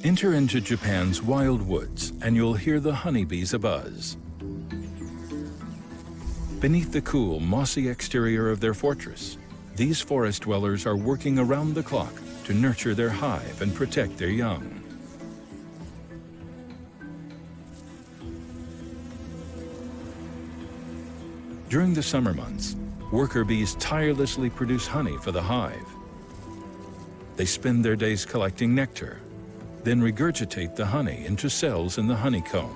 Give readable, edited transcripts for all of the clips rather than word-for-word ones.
Enter into Japan's wild woods and you'll hear the honeybees abuzz. Beneath the cool, mossy exterior of their fortress, these forest dwellers are working around the clock to nurture their hive and protect their young. During the summer months, worker bees tirelessly produce honey for the hive. They spend their days collecting nectar, then regurgitate the honey into cells in the honeycomb.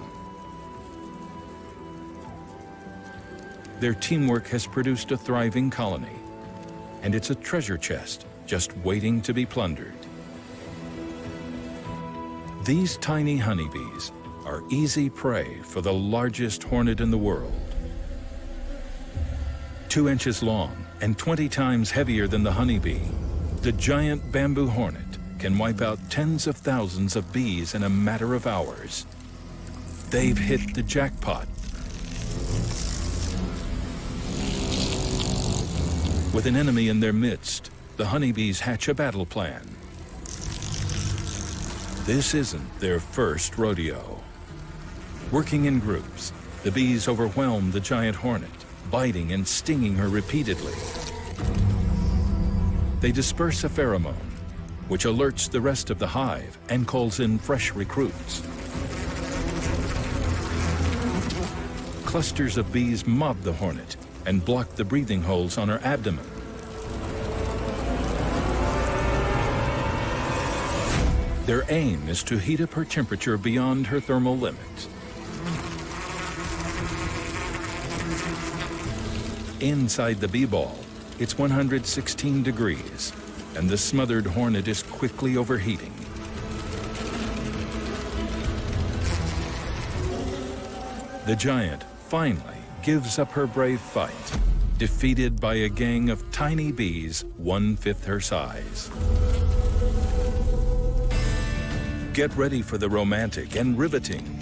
Their teamwork has produced a thriving colony, and it's a treasure chest just waiting to be plundered. These tiny honeybees are easy prey for the largest hornet in the world. 2 inches long and 20 times heavier than the honeybee, the giant bamboo hornet can wipe out tens of thousands of bees in a matter of hours. They've hit the jackpot. With an enemy in their midst, the honeybees hatch a battle plan. This isn't their first rodeo. Working in groups, the bees overwhelm the giant hornet, biting and stinging her repeatedly. They disperse a pheromone, which alerts the rest of the hive and calls in fresh recruits. Clusters of bees mob the hornet and block the breathing holes on her abdomen. Their aim is to heat up her temperature beyond her thermal limit. Inside the bee ball, it's 116 degrees, and the smothered hornet is quickly overheating. The giant finally gives up her brave fight, defeated by a gang of tiny bees 1/5 her size. Get ready for the romantic and riveting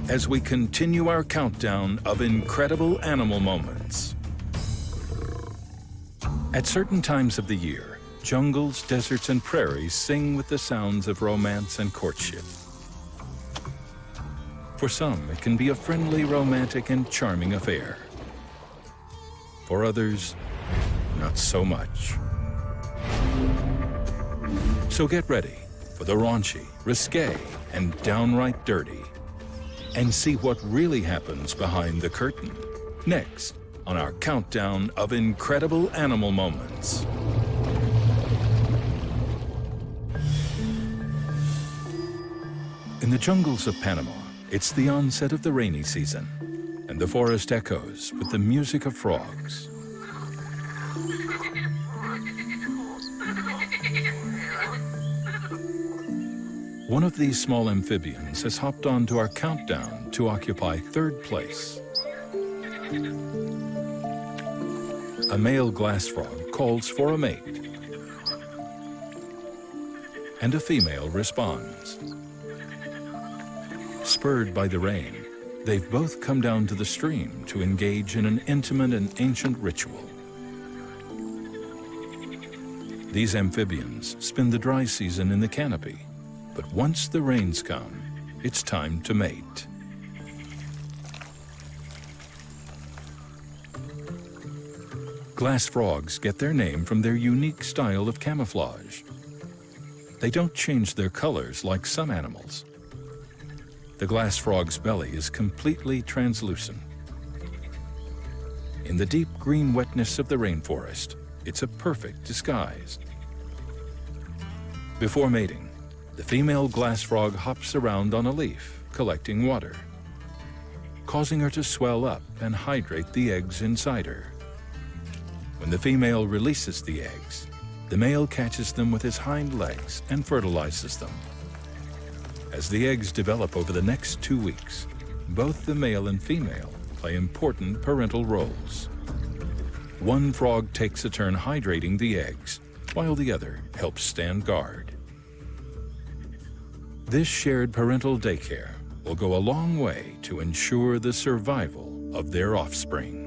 as we continue our countdown of incredible animal moments. At certain times of the year, jungles, deserts, and prairies sing with the sounds of romance and courtship. For some, it can be a friendly, romantic, and charming affair. For others, not so much. So get ready for the raunchy, risque, and downright dirty, and see what really happens behind the curtain. Next, on our countdown of incredible animal moments. In the jungles of Panama, it's the onset of the rainy season, and the forest echoes with the music of frogs. One of these small amphibians has hopped onto our countdown to occupy 3rd place. A male glass frog calls for a mate, and a female responds. Spurred by the rain, they've both come down to the stream to engage in an intimate and ancient ritual. These amphibians spend the dry season in the canopy, but once the rains come, it's time to mate. Glass frogs get their name from their unique style of camouflage. They don't change their colors like some animals. The glass frog's belly is completely translucent. In the deep green wetness of the rainforest, it's a perfect disguise. Before mating, the female glass frog hops around on a leaf, collecting water, causing her to swell up and hydrate the eggs inside her. When the female releases the eggs, the male catches them with his hind legs and fertilizes them. As the eggs develop over the next 2 weeks, both the male and female play important parental roles. One frog takes a turn hydrating the eggs, while the other helps stand guard. This shared parental daycare will go a long way to ensure the survival of their offspring.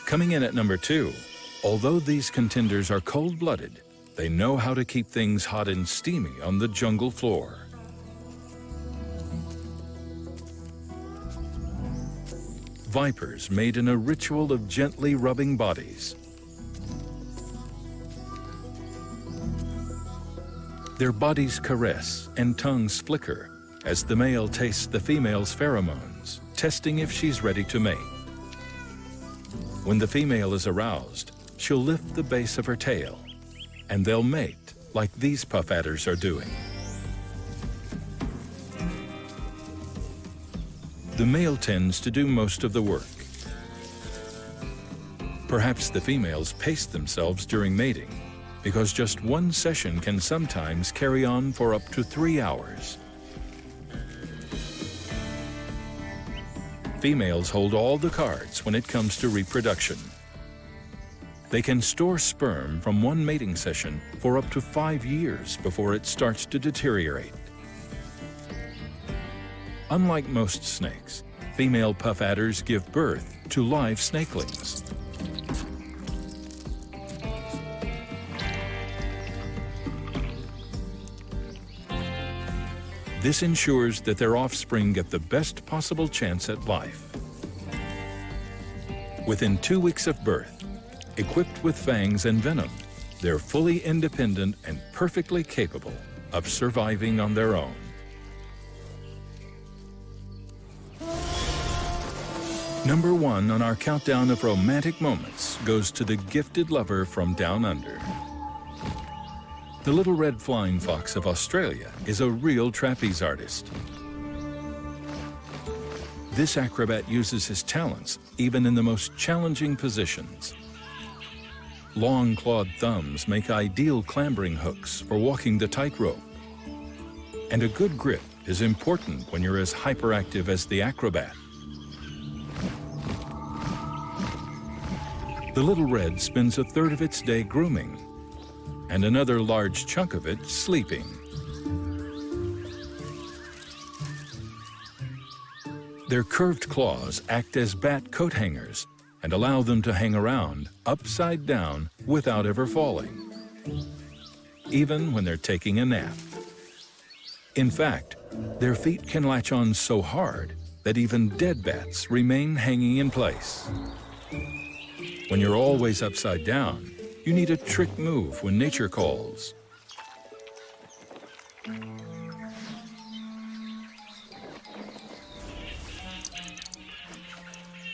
Coming in at number 2, although these contenders are cold-blooded, They know how to keep things hot and steamy on the jungle floor. Vipers mate in a ritual of gently rubbing bodies. Their bodies caress and tongues flicker as the male tastes the female's pheromones, testing if she's ready to mate. When the female is aroused, she'll lift the base of her tail, and they'll mate like these puff adders are doing. The male tends to do most of the work. Perhaps the females pace themselves during mating, because just one session can sometimes carry on for up to 3 hours. Females hold all the cards when it comes to reproduction. They can store sperm from one mating session for up to 5 years before it starts to deteriorate. Unlike most snakes, female puff adders give birth to live snakelings. This ensures that their offspring get the best possible chance at life. Within 2 weeks of birth, equipped with fangs and venom, they're fully independent and perfectly capable of surviving on their own. Number 1 on our countdown of romantic moments goes to the gifted lover from down under. The little red flying fox of Australia is a real trapeze artist. This acrobat uses his talents even in the most challenging positions. Long clawed thumbs make ideal clambering hooks for walking the tightrope. And a good grip is important when you're as hyperactive as the acrobat. The little red spends a third of its day grooming, and another large chunk of it sleeping. Their curved claws act as bat coat hangers and allow them to hang around upside down without ever falling, even when they're taking a nap. In fact, their feet can latch on so hard that even dead bats remain hanging in place. When you're always upside down, you need a trick move when nature calls.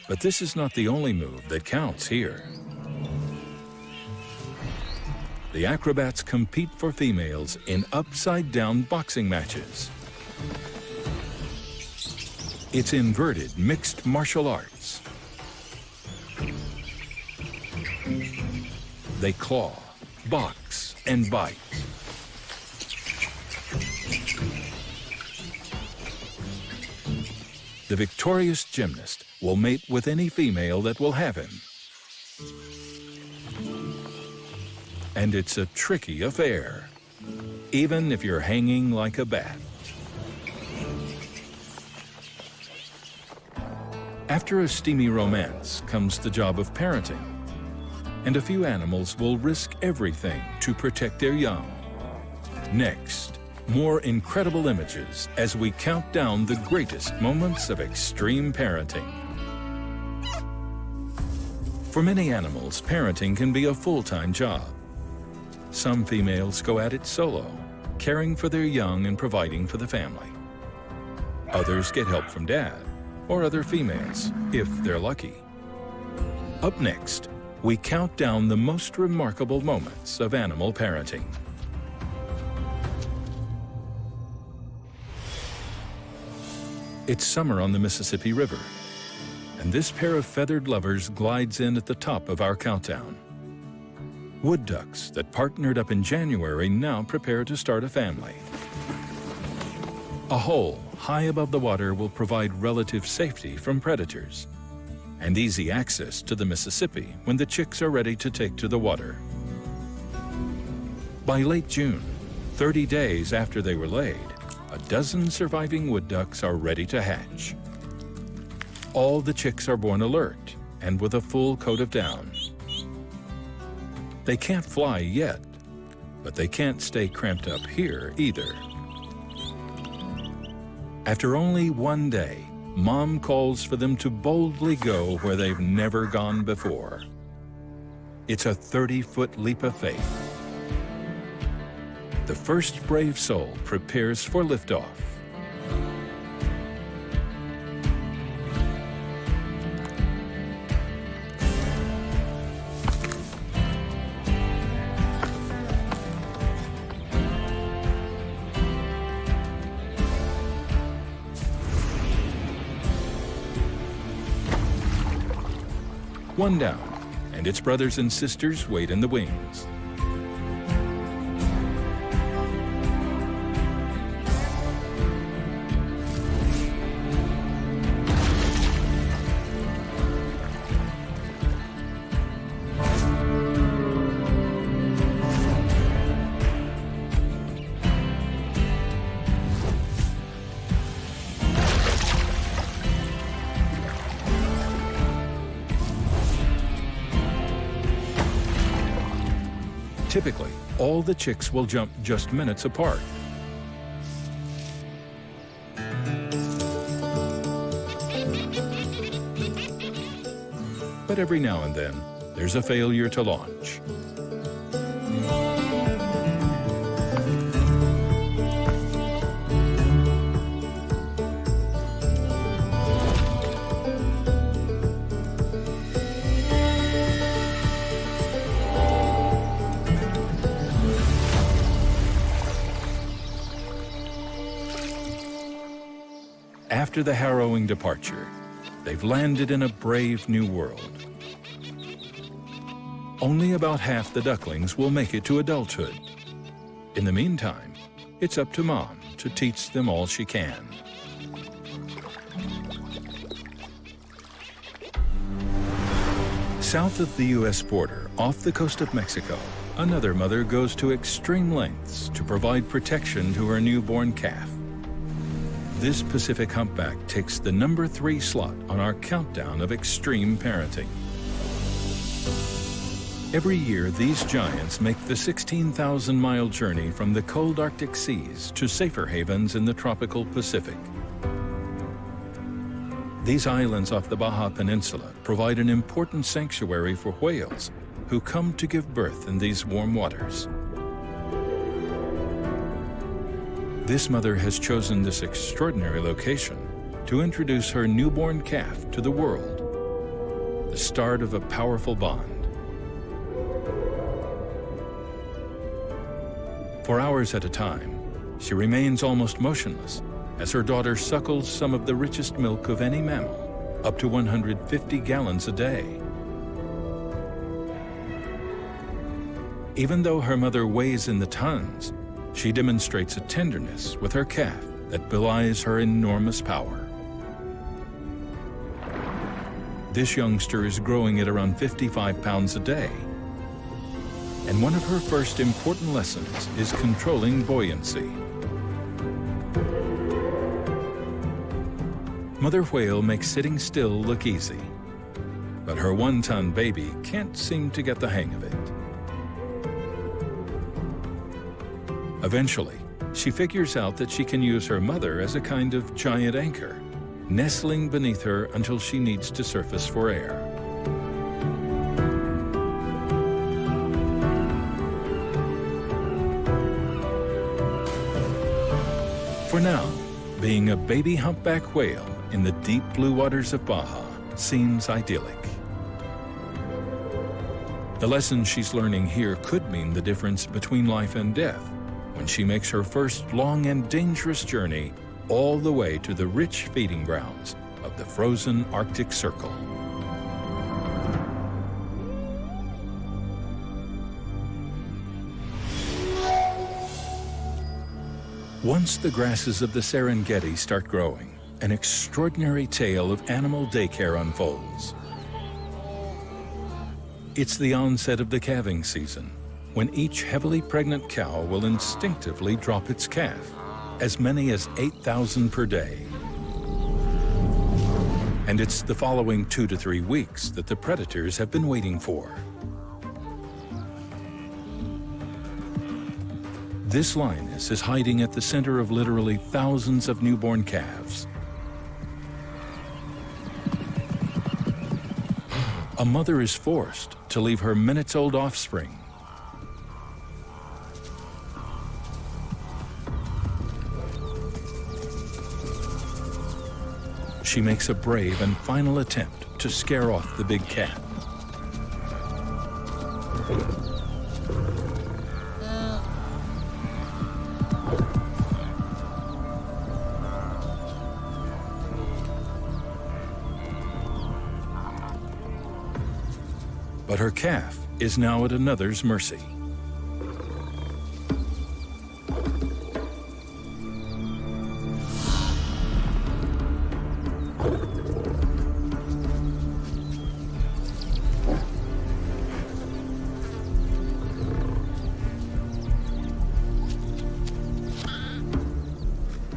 But this is not the only move that counts here. The acrobats compete for females in upside-down boxing matches. It's inverted mixed martial arts. They claw, box, and bite. The victorious gymnast will mate with any female that will have him. And it's a tricky affair, even if you're hanging like a bat. After a steamy romance comes the job of parenting, and a few animals will risk everything to protect their young. Next, more incredible images as we count down the greatest moments of extreme parenting. For many animals, parenting can be a full-time job. Some females go at it solo, caring for their young and providing for the family. Others get help from dad or other females, if they're lucky. Up next, we count down the most remarkable moments of animal parenting. It's summer on the Mississippi River, and this pair of feathered lovers glides in at the top of our countdown. Wood ducks that partnered up in January now prepare to start a family. A hole high above the water will provide relative safety from predators and easy access to the Mississippi when the chicks are ready to take to the water. By late June, 30 days after they were laid, a dozen surviving wood ducks are ready to hatch. All the chicks are born alert and with a full coat of down. They can't fly yet, But they can't stay cramped up here either. After only one day, Mom calls for them to boldly go where they've never gone before. It's a 30-foot leap of faith. The first brave soul prepares for liftoff. One down, and its brothers and sisters wait in the wings. Typically, all the chicks will jump just minutes apart. But every now and then, there's a failure to launch. After the harrowing departure, they've landed in a brave new world. Only about half the ducklings will make it to adulthood. In the meantime, it's up to Mom to teach them all she can. South of the U.S. border, off the coast of Mexico, another mother goes to extreme lengths to provide protection to her newborn calf. This Pacific humpback takes the number 3 slot on our countdown of extreme parenting. Every year, these giants make the 16,000-mile journey from the cold Arctic seas to safer havens in the tropical Pacific. These islands off the Baja Peninsula provide an important sanctuary for whales who come to give birth in these warm waters. This mother has chosen this extraordinary location to introduce her newborn calf to the world, the start of a powerful bond. For hours at a time, she remains almost motionless as her daughter suckles some of the richest milk of any mammal, up to 150 gallons a day. Even though her mother weighs in the tons, she demonstrates a tenderness with her calf that belies her enormous power. This youngster is growing at around 55 pounds a day. And one of her first important lessons is controlling buoyancy. Mother whale makes sitting still look easy, but her 1-ton baby can't seem to get the hang of it. Eventually, she figures out that she can use her mother as a kind of giant anchor, nestling beneath her until she needs to surface for air. For now, being a baby humpback whale in the deep blue waters of Baja seems idyllic. The lessons she's learning here could mean the difference between life and death when she makes her first long and dangerous journey all the way to the rich feeding grounds of the frozen Arctic Circle. Once the grasses of the Serengeti start growing, an extraordinary tale of animal daycare unfolds. It's the onset of the calving season, when each heavily pregnant cow will instinctively drop its calf, as many as 8,000 per day. And it's the following 2 to 3 weeks that the predators have been waiting for. This lioness is hiding at the center of literally thousands of newborn calves. A mother is forced to leave her minutes-old offspring. She makes a brave and final attempt to scare off the big cat. But her calf is now at another's mercy.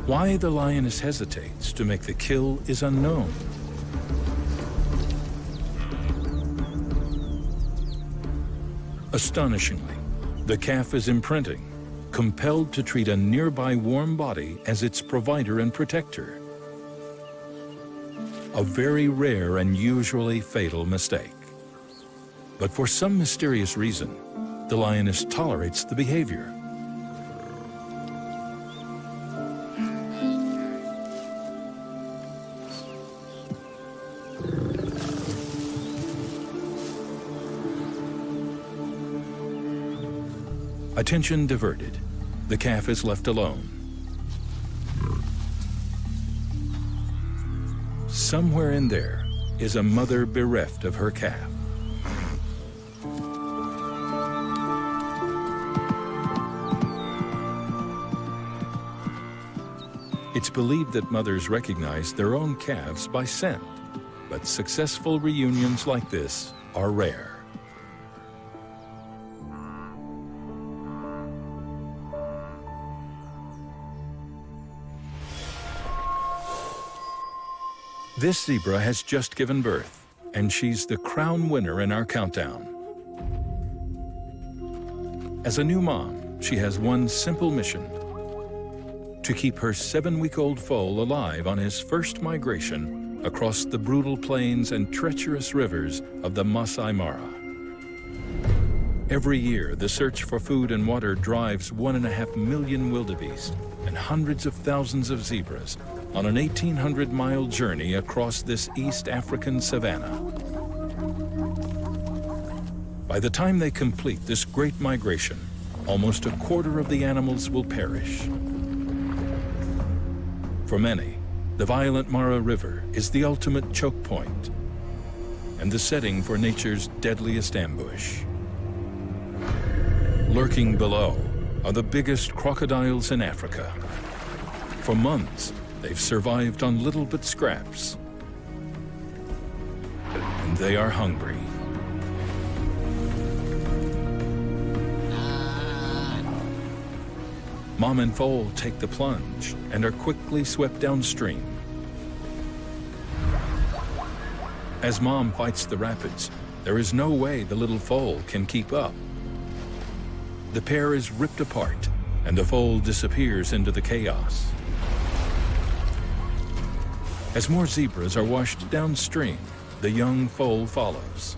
Why the lioness hesitates to make the kill is unknown. Astonishingly, the calf is imprinting, compelled to treat a nearby warm body as its provider and protector. A very rare and usually fatal mistake. But for some mysterious reason, the lioness tolerates the behavior. Attention diverted. The calf is left alone. Somewhere in there is a mother bereft of her calf. It's believed that mothers recognize their own calves by scent, but successful reunions like this are rare. This zebra has just given birth, and she's the crown winner in our countdown. As a new mom, she has one simple mission: to keep her 7-week-old foal alive on his first migration across the brutal plains and treacherous rivers of the Masai Mara. Every year, the search for food and water drives 1.5 million wildebeest and hundreds of thousands of zebras on an 1,800-mile journey across this East African savanna. By the time they complete this great migration, almost a quarter of the animals will perish. For many, the violent Mara River is the ultimate choke point and the setting for nature's deadliest ambush. Lurking below are the biggest crocodiles in Africa. For months, they've survived on little but scraps. And they are hungry. Mom and foal take the plunge and are quickly swept downstream. As Mom fights the rapids, there is no way the little foal can keep up. The pair is ripped apart, and the foal disappears into the chaos. As more zebras are washed downstream, the young foal follows.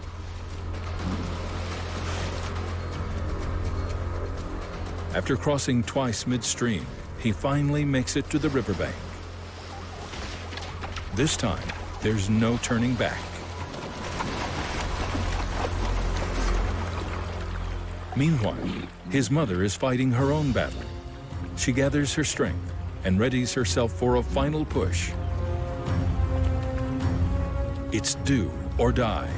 After crossing twice midstream, he finally makes it to the riverbank. This time, there's no turning back. Meanwhile, his mother is fighting her own battle. She gathers her strength and readies herself for a final push. It's do or die.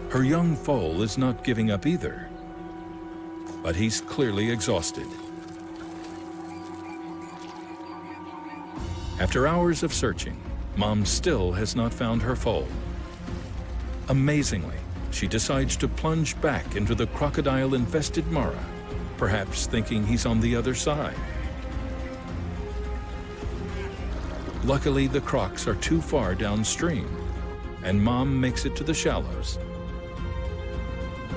Her young foal is not giving up either, but he's clearly exhausted. After hours of searching, Mom still has not found her foal. Amazingly, she decides to plunge back into the crocodile-infested Mara, perhaps thinking he's on the other side. Luckily, the crocs are too far downstream. and Mom makes it to the shallows.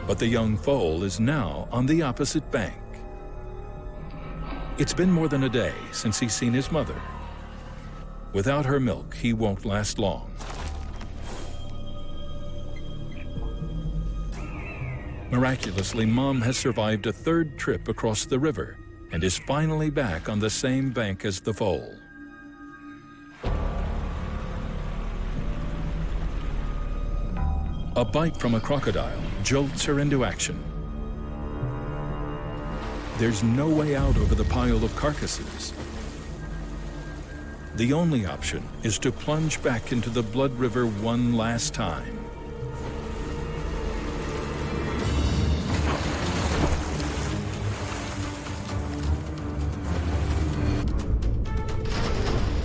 But the young foal is now on the opposite bank. It's been more than a day since he's seen his mother. Without her milk, he won't last long. Miraculously, Mom has survived a third trip across the river and is finally back on the same bank as the foal. A bite from a crocodile jolts her into action. There's no way out over the pile of carcasses. The only option is to plunge back into the blood river one last time.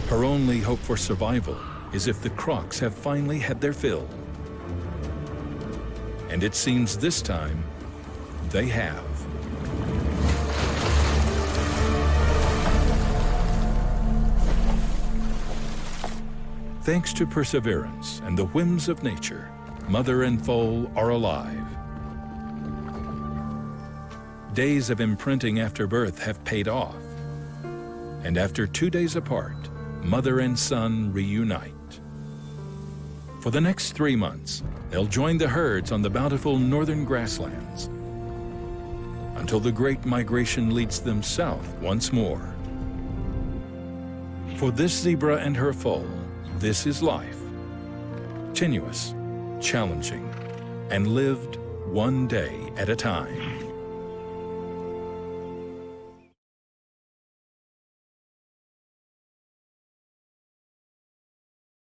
Her only hope for survival is if the crocs have finally had their fill. And it seems this time, they have. Thanks to perseverance and the whims of nature, mother and foal are alive. Days of imprinting after birth have paid off. And after 2 days apart, mother and son reunite. For the next 3 months, they'll join the herds on the bountiful northern grasslands until the great migration leads them south once more. For this zebra and her foal, this is life. Tenuous, challenging, and lived one day at a time.